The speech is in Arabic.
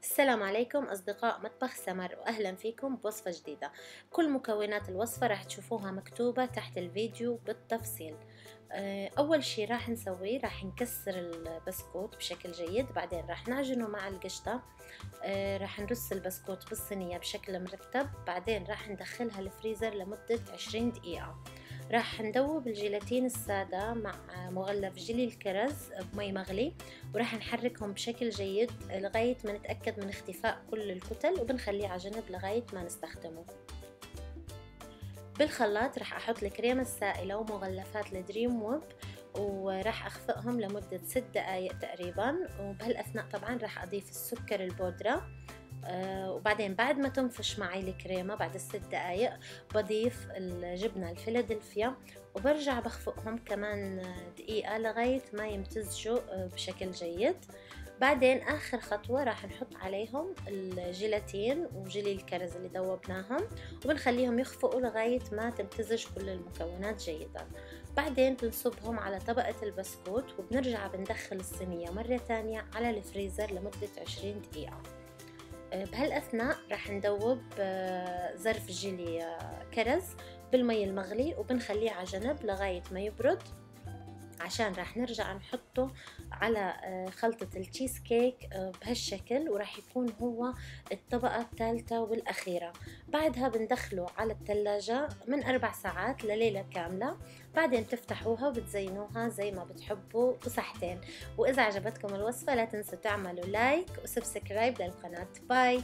السلام عليكم أصدقاء مطبخ سمر، وأهلا فيكم بوصفة جديدة. كل مكونات الوصفة راح تشوفوها مكتوبة تحت الفيديو بالتفصيل. أول شي راح نسويه، راح نكسر البسكوت بشكل جيد، بعدين راح نعجنه مع القشطة. راح نرص البسكوت بالصينية بشكل مرتب، بعدين راح ندخلها الفريزر لمدة 20 دقيقة. راح ندوب الجيلاتين السادة مع مغلف جيلي الكرز بمي مغلي، وراح نحركهم بشكل جيد لغاية ما نتأكد من اختفاء كل الكتل، وبنخليه على جنب لغاية ما نستخدمه. بالخلاط راح أحط الكريمة السائلة ومغلفات الدريم ووب، وراح أخفقهم لمدة 6 دقايق تقريبا، وبهالأثناء طبعا راح أضيف السكر البودرة. وبعدين بعد ما تنفش معي الكريمة بعد ال6 دقايق بضيف الجبنة الفيلادلفيا، وبرجع بخفقهم كمان دقيقة لغاية ما يمتزجوا بشكل جيد. بعدين آخر خطوة راح نحط عليهم الجيلاتين وجيلي الكرز اللي ذوبناهم، وبنخليهم يخفقوا لغاية ما تمتزج كل المكونات جيدا. بعدين بنصبهم على طبقة البسكوت، وبنرجع بندخل الصينية مرة تانية على الفريزر لمدة 20 دقيقة. بهالأثناء راح ندوب ظرف جيلي كرز بالمي المغلي، وبنخليه على جنب لغاية ما يبرد، عشان راح نرجع نحطه على خلطة التشيز كيك بهالشكل، وراح يكون هو الطبقة الثالثة والأخيرة. بعدها بندخله على الثلاجة من 4 ساعات لليلة كاملة، بعدين تفتحوها وبتزينوها زي ما بتحبوا بصحتين. وإذا عجبتكم الوصفة لا تنسوا تعملوا لايك وسبسكرايب للقناة. باي.